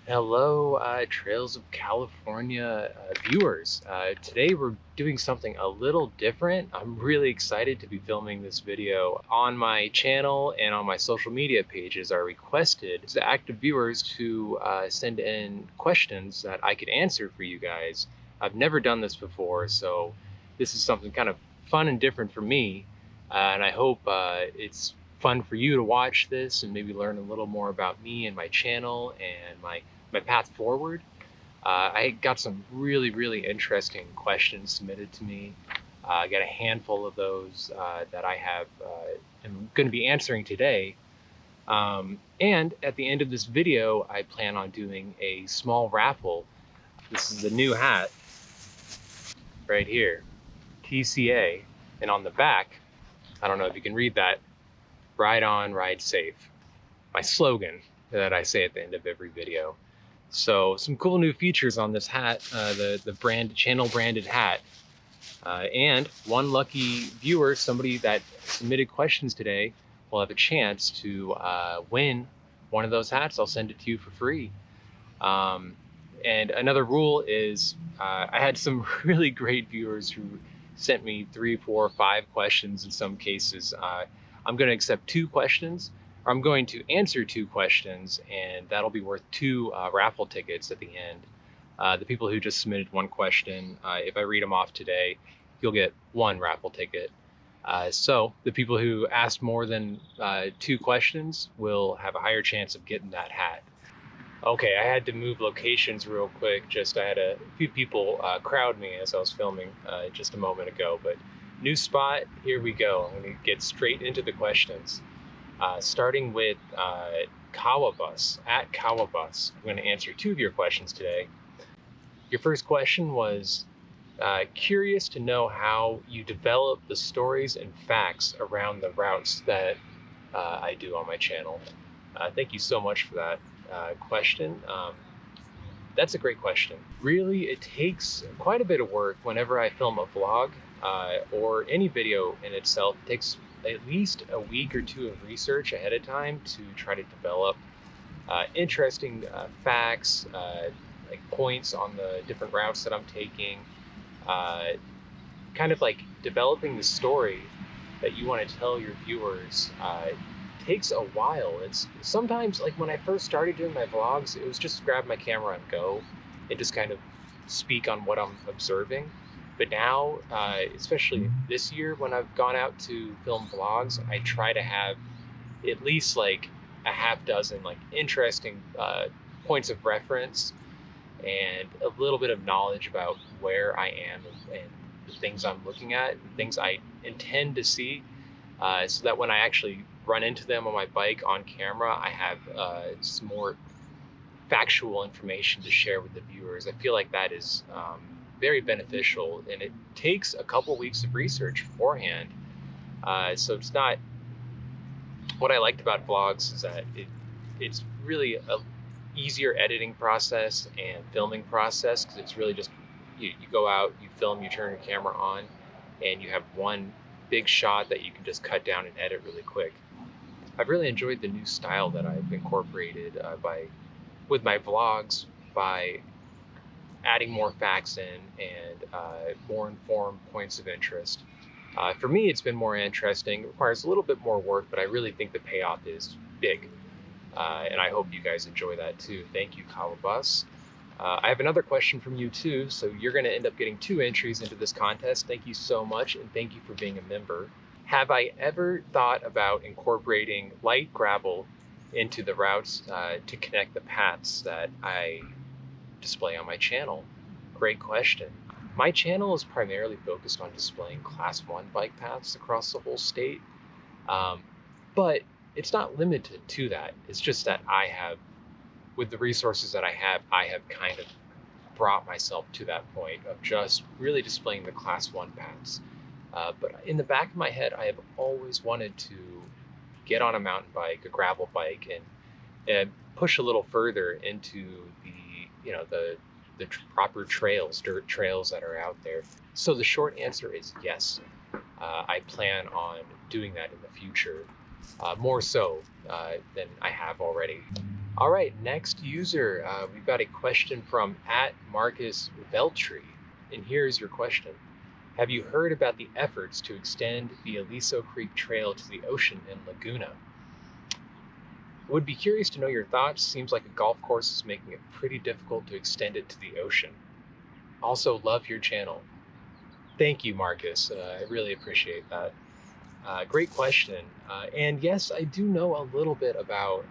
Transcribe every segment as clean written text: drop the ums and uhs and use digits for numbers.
Hello, Trails of California viewers. Today we're doing something a little different. I'm really excited to be filming this video on my channel and on my social media pages. Are requested the active viewers to send in questions that I could answer for you guys. I've never done this before, so this is something kind of fun and different for me. And I hope it's fun for you to watch this and maybe learn a little more about me and my channel and my path forward. I got some really interesting questions submitted to me. I got a handful of those that I have am going to be answering today. And at the end of this video, I plan on doing a small raffle. This is the new hat right here, TCA, and on the back, I don't know if you can read that, ride on, ride safe. My slogan that I say at the end of every video. So some cool new features on this hat, the channel branded hat, and one lucky viewer, somebody that submitted questions today, will have a chance to win one of those hats. I'll send it to you for free. Um, and another rule is I had some really great viewers who sent me 3, 4, 5 questions in some cases. I'm going to accept 2 questions. I'm going to answer 2 questions, and that'll be worth 2 raffle tickets at the end. The people who just submitted 1 question, if I read them off today, you'll get 1 raffle ticket. So the people who asked more than 2 questions will have a higher chance of getting that hat. Okay, I had to move locations real quick. I had a few people crowd me as I was filming just a moment ago, but new spot, here we go. I'm going to get straight into the questions. Starting with Kawabus, at Kawabus. I'm going to answer 2 of your questions today. Your first question was curious to know how you develop the stories and facts around the routes that I do on my channel. Thank you so much for that question. That's a great question. Really, it takes quite a bit of work whenever I film a vlog or any video in itself. It takes at least a week or 2 of research ahead of time to try to develop interesting facts, like points on the different routes that I'm taking, uh, kind of like developing the story that you want to tell your viewers. Takes a while. It's sometimes, like when I first started doing my vlogs, it was just grab my camera and go and just kind of speak on what I'm observing. But now, especially this year when I've gone out to film vlogs, I try to have at least like a half dozen like interesting points of reference and a little bit of knowledge about where I am and the things I'm looking at, the things I intend to see, so that when I actually run into them on my bike on camera, I have some more factual information to share with the viewers. I feel like that is very beneficial, and it takes a couple weeks of research beforehand. So it's not, what I liked about vlogs is that it's really a easier editing process and filming process, because it's really just you go out, you film, you turn your camera on, and you have one big shot that you can just cut down and edit really quick. I've really enjoyed the new style that I've incorporated with my vlogs, by adding more facts in and more informed points of interest. For me, it's been more interesting. It requires a little bit more work, but I really think the payoff is big. And I hope you guys enjoy that too. Thank you, Kawabus. I have another question from you too, so you're going to end up getting 2 entries into this contest. Thank you so much, and thank you for being a member. Have I ever thought about incorporating light gravel into the routes to connect the paths that I display on my channel? Great question. My channel is primarily focused on displaying Class 1 bike paths across the whole state, but it's not limited to that. It's just that with the resources that I have kind of brought myself to that point of just really displaying the Class 1 paths. But in the back of my head, I have always wanted to get on a mountain bike, a gravel bike, and push a little further into the proper trails, dirt trails that are out there. So the short answer is yes. I plan on doing that in the future, more so than I have already. All right, next user, we've got a question from @Marcus Veltri, and here's your question. Have you heard about the efforts to extend the Aliso Creek Trail to the ocean in Laguna? Would be curious to know your thoughts. Seems like a golf course is making it pretty difficult to extend it to the ocean. Also, love your channel. Thank you, Marcus. I really appreciate that. Great question. And yes, I do know a little bit about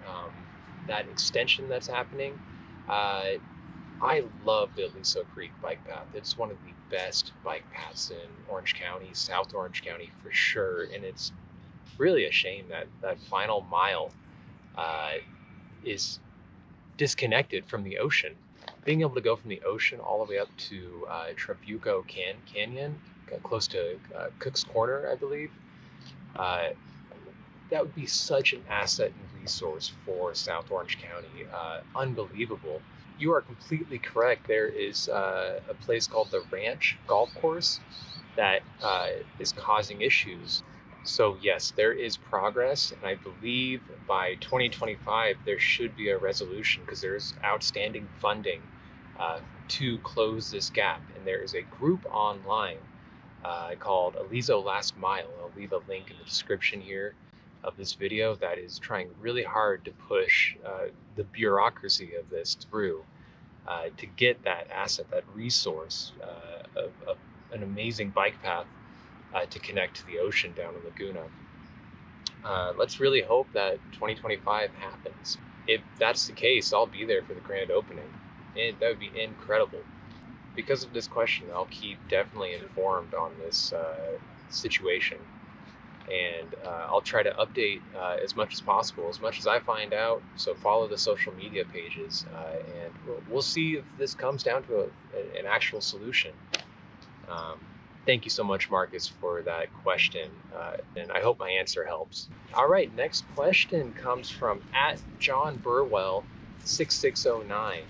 that extension that's happening. Uh, I love the Aliso Creek bike path. It's one of the best bike paths in Orange County, South Orange County for sure. And it's really a shame that that final mile uh, is disconnected from the ocean. Being able to go from the ocean all the way up to Trabuco Canyon, close to Cook's Corner, I believe, uh, that would be such an asset and resource for South Orange County. Unbelievable. You are completely correct. There is a place called the Ranch Golf Course that is causing issues. So yes, there is progress, and I believe by 2025 there should be a resolution because there's outstanding funding to close this gap. And there is a group online called Aliso Last Mile. I'll leave a link in the description here of this video that is trying really hard to push the bureaucracy of this through to get that asset, that resource of an amazing bike path to connect to the ocean down in Laguna. Let's really hope that 2025 happens. If that's the case, I'll be there for the grand opening. And that would be incredible. Because of this question, I'll keep definitely informed on this situation. And I'll try to update as much as possible, as much as I find out. So follow the social media pages, and we'll see if this comes down to an actual solution. Thank you so much, Marcus, for that question, and I hope my answer helps. All right, next question comes from @JohnBurwell6609.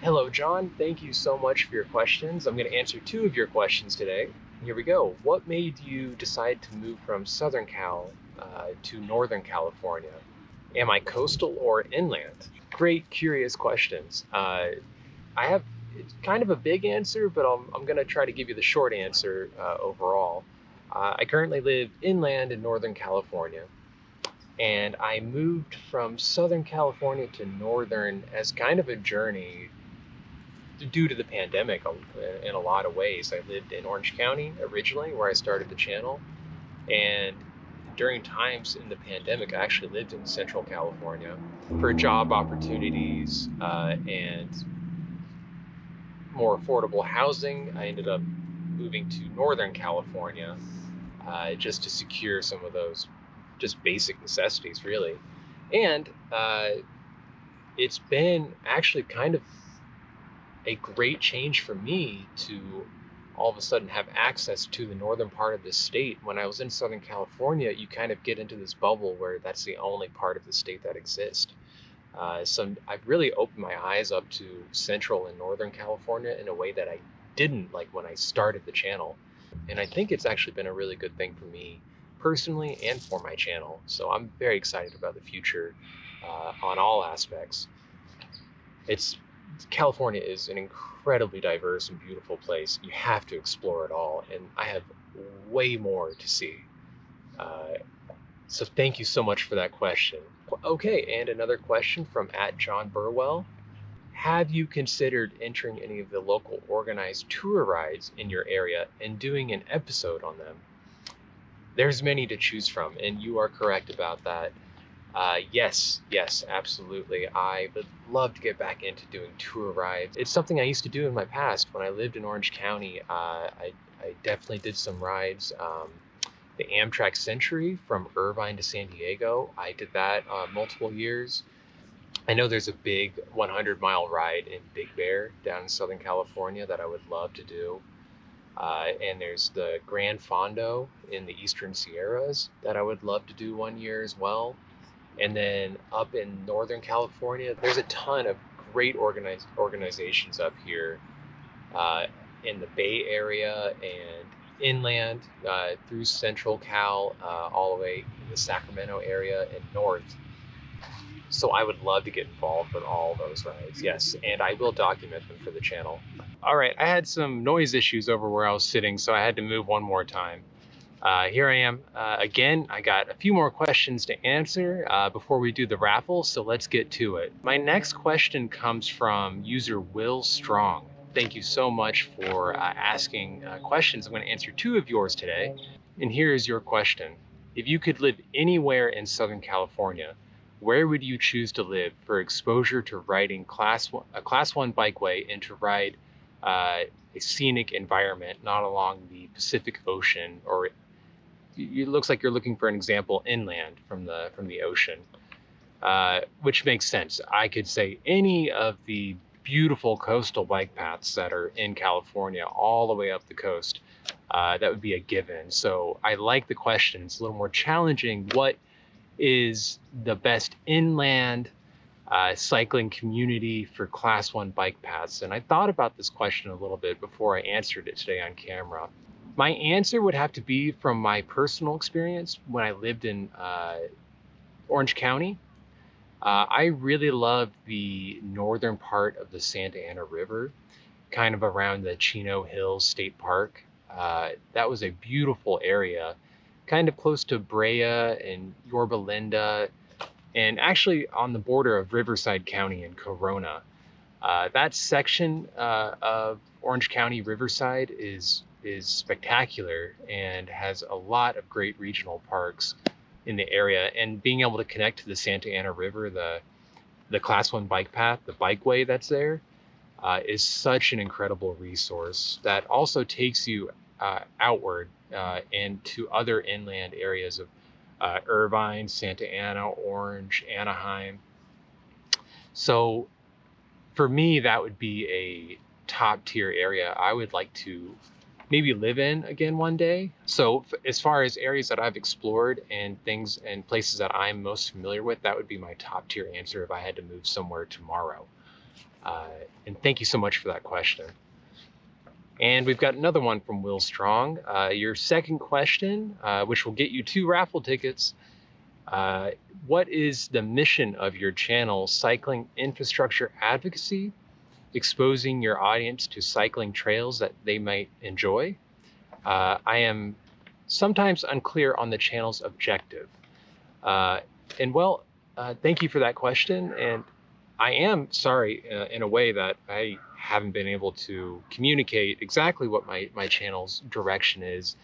Hello, John. Thank you so much for your questions. I'm going to answer two of your questions today. Here we go. What made you decide to move from Southern Cal to Northern California? Am I coastal or inland? Great, curious questions. I have kind of a big answer, but I'm going to try to give you the short answer overall. I currently live inland in Northern California, and I moved from Southern California to Northern as kind of a journey due to the pandemic in a lot of ways. I lived in Orange County originally, where I started the channel, and during times in the pandemic, I actually lived in Central California for job opportunities and more affordable housing. I ended up moving to Northern California just to secure some of those just basic necessities, really. And it's been actually kind of a great change for me to all of a sudden have access to the northern part of the state. When I was in Southern California, you kind of get into this bubble where that's the only part of the state that exists. So I've really opened my eyes up to Central and Northern California in a way that I didn't like when I started the channel. And I think it's actually been a really good thing for me personally and for my channel. So I'm very excited about the future on all aspects. California is an incredibly diverse and beautiful place. You have to explore it all, and I have way more to see. So thank you so much for that question. Okay, and another question from @JohnBurwell. Have you considered entering any of the local organized tour rides in your area and doing an episode on them? There's many to choose from, and you are correct about that. Yes, absolutely. I would love to get back into doing tour rides. It's something I used to do in my past when I lived in Orange County. I definitely did some rides. The Amtrak Century from Irvine to San Diego, I did that multiple years. I know there's a big 100-mile ride in Big Bear down in Southern California that I would love to do. And there's the Grand Fondo in the Eastern Sierras that I would love to do one year as well. And then up in Northern California, there's a ton of great organizations up here in the Bay Area and inland through Central Cal, all the way in the Sacramento area and north. So I would love to get involved with all those rides. Yes, and I will document them for the channel. All right, I had some noise issues over where I was sitting, so I had to move one more time. Here I am again. I got a few more questions to answer before we do the raffle, so let's get to it. My next question comes from user Will Strong. Thank you so much for asking questions. I'm going to answer two of yours today. And here is your question. If you could live anywhere in Southern California, where would you choose to live for exposure to riding a class one bikeway and to ride a scenic environment, not along the Pacific Ocean, or it looks like you're looking for an example inland from the ocean, which makes sense. I could say any of the beautiful coastal bike paths that are in California, all the way up the coast. That would be a given. So I like the question. It's a little more challenging. What is the best inland cycling community for class one bike paths? And I thought about this question a little bit before I answered it today on camera. My answer would have to be from my personal experience when I lived in Orange County. I really love the northern part of the Santa Ana River, kind of around the Chino Hills State Park. That was a beautiful area, kind of close to Brea and Yorba Linda, and actually on the border of Riverside County and Corona. That section of Orange County Riverside is spectacular and has a lot of great regional parks in the area. And being able to connect to the Santa Ana River, the class one bike path, the bikeway that's there, is such an incredible resource that also takes you outward and to other inland areas of Irvine, Santa Ana, Orange, Anaheim. So for me, that would be a top tier area I would like to maybe live in again one day. So as far as areas that I've explored and things and places that I'm most familiar with, that would be my top tier answer if I had to move somewhere tomorrow. And thank you so much for that question. And we've got another one from Will Strong. Your second question, which will get you 2 raffle tickets. What is the mission of your channel, Cycling Infrastructure Advocacy, exposing your audience to cycling trails that they might enjoy? I am sometimes unclear on the channel's objective. Thank you for that question. And I am sorry in a way that I haven't been able to communicate exactly what my channel's direction is.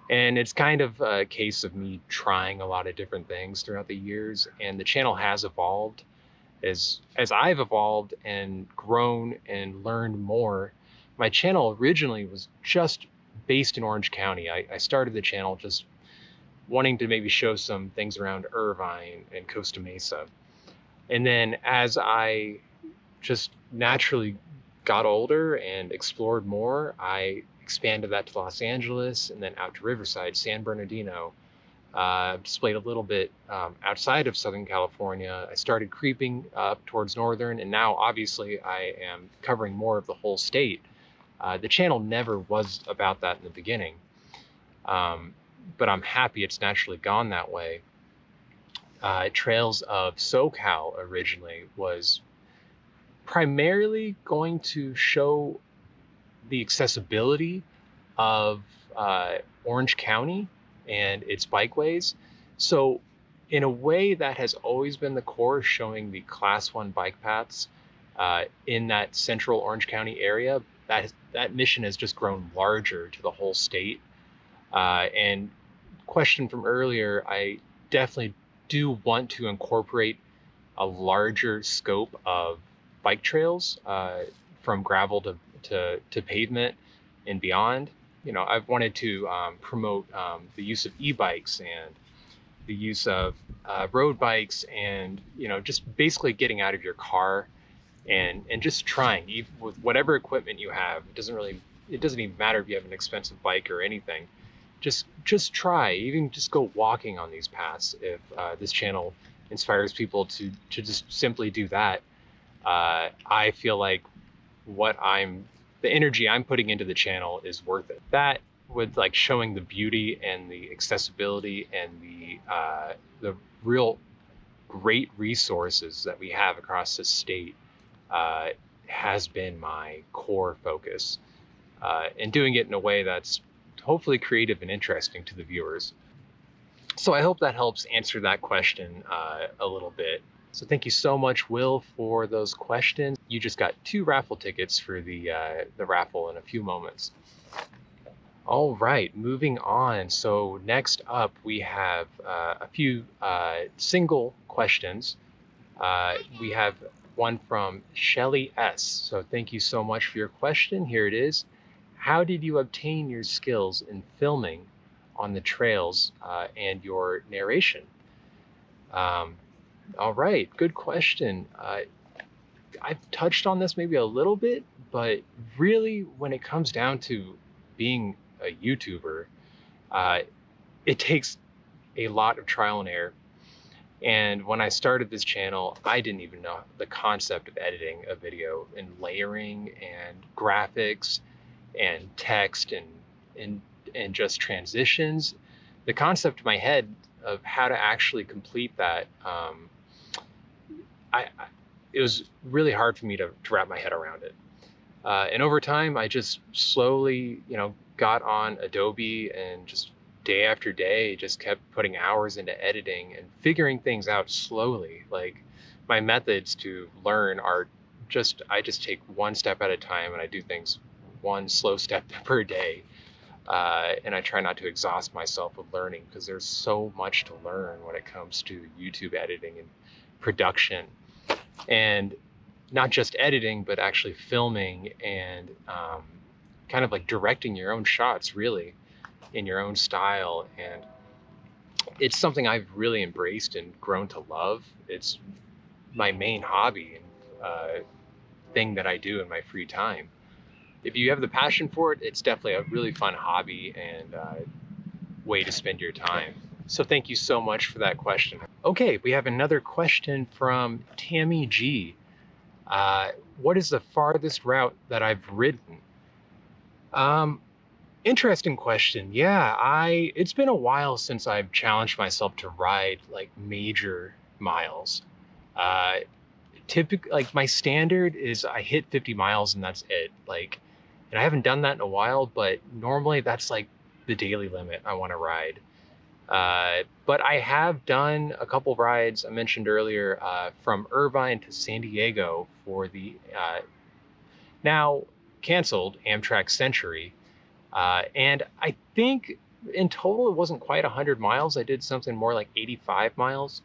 And it's kind of a case of me trying a lot of different things throughout the years, and the channel has evolved as I've evolved and grown and learned more. My channel originally was just based in Orange County. I started the channel just wanting to maybe show some things around Irvine and Costa Mesa. And then as I just naturally got older and explored more, I expanded that to Los Angeles and then out to Riverside, San Bernardino. Displayed a little bit outside of Southern California. I started creeping up towards Northern, and now obviously I am covering more of the whole state. The channel never was about that in the beginning, but I'm happy it's naturally gone that way. Trails of SoCal originally was primarily going to show the accessibility of Orange County and its bikeways. So in a way, that has always been the core, showing the class one bike paths in that central Orange County area. That mission has just grown larger to the whole state. And question from earlier, I definitely do want to incorporate a larger scope of bike trails from gravel to pavement and beyond. You know, I've wanted to promote the use of e-bikes and the use of road bikes, and you know, just basically getting out of your car and just trying, even with whatever equipment you have. It doesn't even matter if you have an expensive bike or anything. Just try, even just go walking on these paths. If this channel inspires people to just simply do that, I feel like the energy I'm putting into the channel is worth it. That, with like showing the beauty and the accessibility and the real great resources that we have across the state uh, has been my core focus, and doing it in a way that's hopefully creative and interesting to the viewers. So I hope that helps answer that question a little bit. So thank you so much, Will, for those questions. You just got 2 raffle tickets for the raffle in a few moments. All right, moving on. So next up, we have a few single questions. We have one from Shelly S. So thank you so much for your question. Here it is. How did you obtain your skills in filming on the trails and your narration? Um, all right, good question. I've touched on this maybe a little bit, but really, when it comes down to being a YouTuber, uh, it takes a lot of trial and error. And when I started this channel, I didn't even know the concept of editing a video and layering and graphics and text and just transitions. The concept in my head of how to actually complete that, I it was really hard for me to wrap my head around it. And over time, I just slowly, got on Adobe and just day after day, just kept putting hours into editing and figuring things out slowly. Like my methods to learn are I just take one step at a time and I do things one slow step per day. And I try not to exhaust myself with learning because there's so much to learn when it comes to YouTube editing and production. And not just editing, but actually filming and kind of like directing your own shots, really, in your own style. And it's something I've really embraced and grown to love. It's my main hobby and thing that I do in my free time. If you have the passion for it, it's definitely a really fun hobby and way to spend your time. So thank you so much for that question. Okay, we have another question from Tammy G. What is the farthest route that I've ridden? Interesting question. Yeah, it's been a while since I've challenged myself to ride like major miles. Uh, like my standard is I hit 50 miles and that's it. Like, and I haven't done that in a while, but normally that's like the daily limit I want to ride. But I have done a couple rides I mentioned earlier from Irvine to San Diego for the now canceled Amtrak Century. And I think in total it wasn't quite 100 miles. I did something more like 85 miles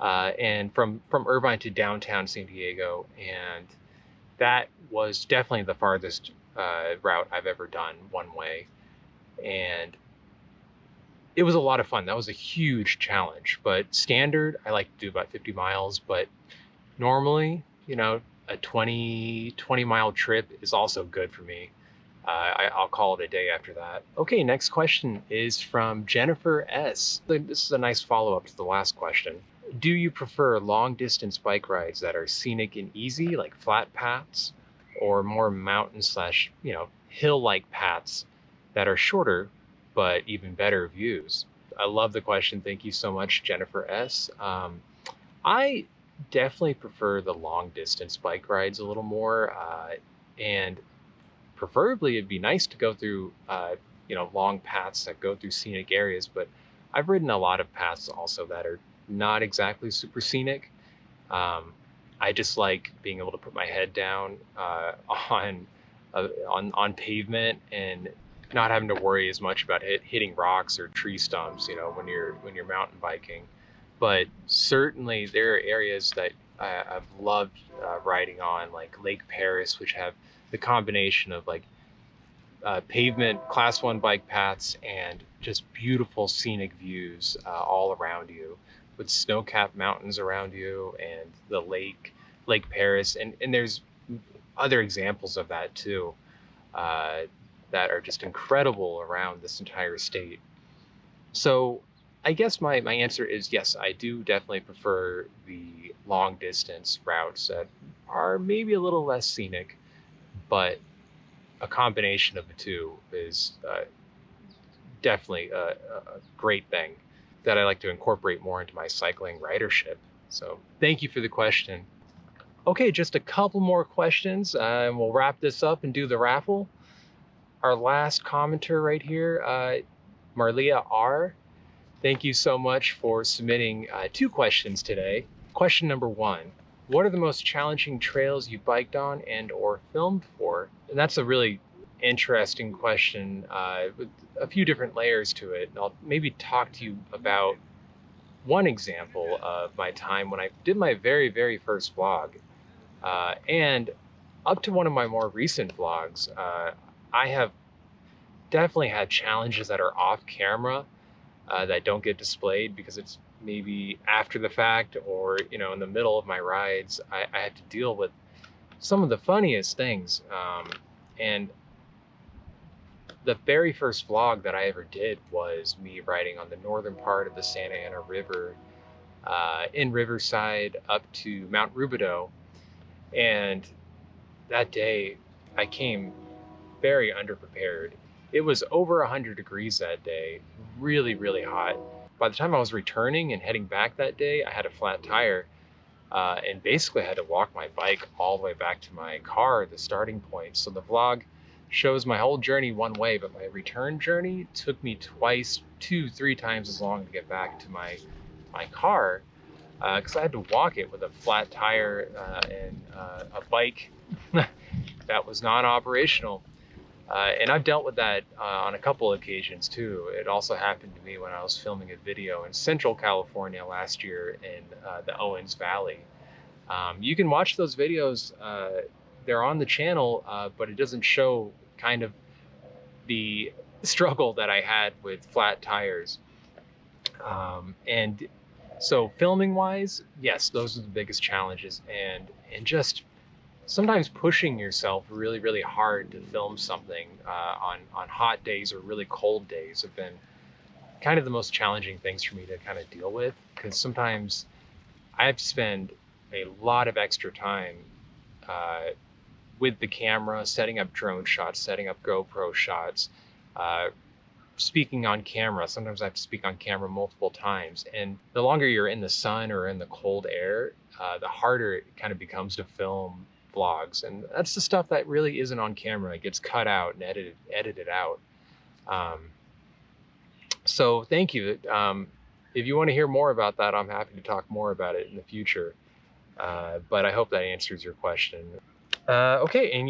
and from Irvine to downtown San Diego. And that was definitely the farthest route I've ever done one way. And it was a lot of fun. That was a huge challenge, but standard, I like to do about 50 miles, but normally, a 20 mile trip is also good for me. I'll call it a day after that. Okay, next question is from Jennifer S. This is a nice follow-up to the last question. Do you prefer long distance bike rides that are scenic and easy, like flat paths, or more mountain slash, hill-like paths that are shorter, but even better views? I love the question. Thank you so much, Jennifer S. I definitely prefer the long distance bike rides a little more, and preferably it'd be nice to go through, long paths that go through scenic areas, but I've ridden a lot of paths also that are not exactly super scenic. I just like being able to put my head down on pavement and not having to worry as much about hitting rocks or tree stumps, when you're mountain biking. But certainly there are areas that I've loved riding on, like Lake Paris, which have the combination of like pavement, class 1 bike paths, and just beautiful scenic views all around you, with snow-capped mountains around you and the Lake Paris. And there's other examples of that too, that are just incredible around this entire state. So I guess my answer is yes, I do definitely prefer the long distance routes that are maybe a little less scenic, but a combination of the two is definitely a great thing that I like to incorporate more into my cycling ridership. So thank you for the question. Okay, just a couple more questions, and we'll wrap this up and do the raffle. Our last commenter right here, Marlia R. Thank you so much for submitting 2 questions today. Question number 1, what are the most challenging trails you biked on and or filmed for? And that's a really interesting question with a few different layers to it. And I'll maybe talk to you about one example of my time when I did my very first vlog. And up to one of my more recent vlogs, I have definitely had challenges that are off camera that don't get displayed because it's maybe after the fact or in the middle of my rides. I had to deal with some of the funniest things. And the very first vlog that I ever did was me riding on the northern part of the Santa Ana River in Riverside up to Mount Rubidoux. And that day I came very underprepared. It was over 100 degrees that day, really hot. By the time I was returning and heading back that day, I had a flat tire and basically had to walk my bike all the way back to my car, the starting point. So the vlog shows my whole journey one way, but my return journey took me twice, 2, 3 times as long to get back to my car because I had to walk it with a flat tire and a bike that was non-operational. And I've dealt with that on a couple of occasions too. It also happened to me when I was filming a video in Central California last year in the Owens Valley. You can watch those videos, they're on the channel, but it doesn't show kind of the struggle that I had with flat tires. And so filming wise, yes, those are the biggest challenges, and just sometimes pushing yourself really hard to film something on hot days or really cold days have been kind of the most challenging things for me to kind of deal with, because sometimes I have to spend a lot of extra time with the camera, setting up drone shots, setting up GoPro shots, speaking on camera. Sometimes I have to speak on camera multiple times, and the longer you're in the sun or in the cold air, the harder it kind of becomes to film vlogs. And that's the stuff that really isn't on camera. It gets cut out and edited out. So thank you. If you want to hear more about that, I'm happy to talk more about it in the future. But I hope that answers your question. Okay, and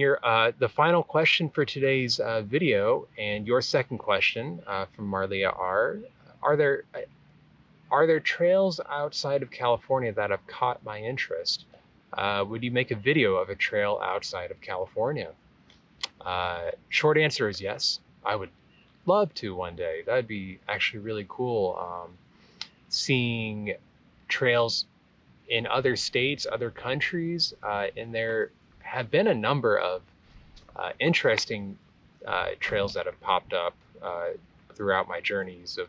the final question for today's video, and your second question from Marlia R. Are there trails outside of California that have caught my interest? Would you make a video of a trail outside of California? Short answer is yes. I would love to one day. That'd be actually really cool. Seeing trails in other states, other countries, and there have been a number of interesting trails that have popped up throughout my journeys of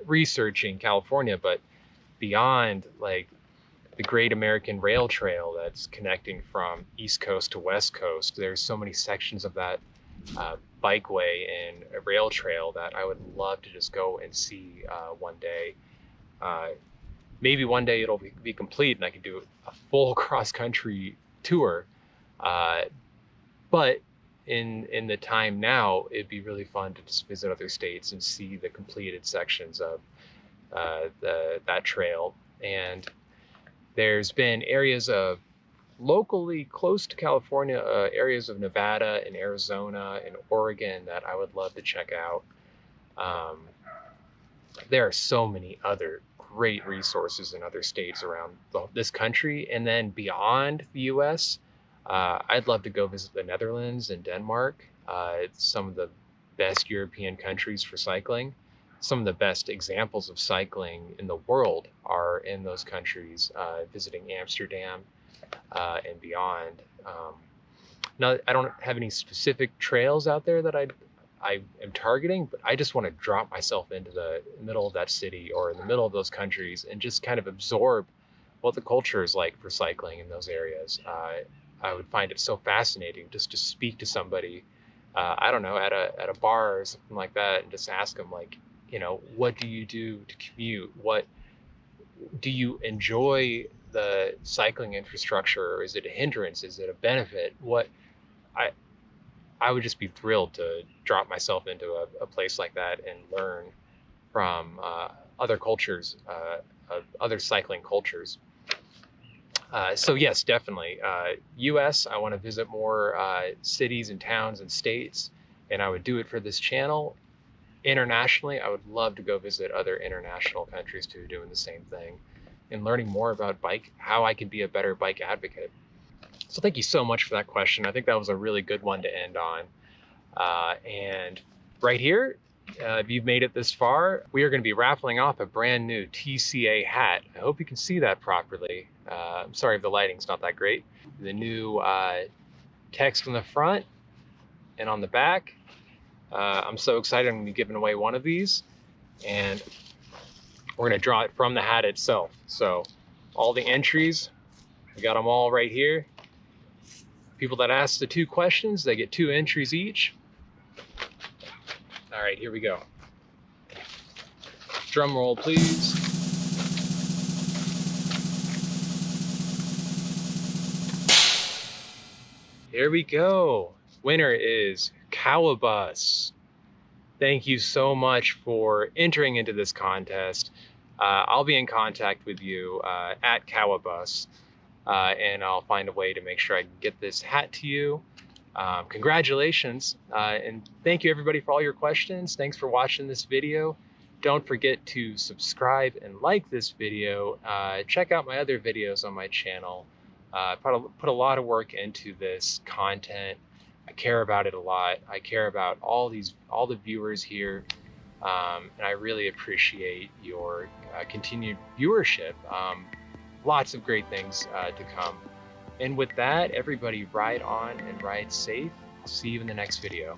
researching California, but beyond, like the Great American Rail Trail that's connecting from East Coast to West Coast. There's so many sections of that bikeway and a rail trail that I would love to just go and see one day. Maybe one day it'll be complete and I can do a full cross-country tour. But in the time now, it'd be really fun to just visit other states and see the completed sections of that trail. And there's been areas of locally close to California, areas of Nevada and Arizona and Oregon that I would love to check out. There are so many other great resources in other states around this country. And then beyond the US, I'd love to go visit the Netherlands and Denmark. It's some of the best European countries for cycling. Some of the best examples of cycling in the world are in those countries, visiting Amsterdam and beyond. Now, I don't have any specific trails out there that I am targeting, but I just want to drop myself into the middle of that city or in the middle of those countries and just kind of absorb what the culture is like for cycling in those areas. I would find it so fascinating just to speak to somebody, I don't know, at a bar or something like that, and just ask them, like, what do you do to commute? What do you enjoy the cycling infrastructure, or is it a hindrance? Is it a benefit? I I would just be thrilled to drop myself into a place like that and learn from other cultures, other cycling cultures. So yes, definitely. US, I want to visit more cities and towns and states, and I would do it for this channel. Internationally, I would love to go visit other international countries too, doing the same thing and learning more about how I can be a better bike advocate. So thank you so much for that question. I think that was a really good one to end on. And right here, if you've made it this far, we are going to be raffling off a brand new TCA hat. I hope you can see that properly. I'm sorry if the lighting's not that great. The new text on the front and on the back. I'm so excited. I'm going to be giving away one of these, and we're going to draw it from the hat itself. So all the entries, we got them all right here. People that ask the 2 questions, they get 2 entries each. All right, here we go. Drum roll, please. Here we go. Winner is Cowabus. Thank you so much for entering into this contest. I'll be in contact with you at Cowabus, and I'll find a way to make sure I can get this hat to you. Congratulations, and thank you everybody for all your questions. Thanks for watching this video. Don't forget to subscribe and like this video. Check out my other videos on my channel. Put a lot of work into this content. I care about it a lot. I care about all the viewers here, and I really appreciate your continued viewership. Lots of great things to come. And with that, everybody ride on and ride safe. I'll see you in the next video.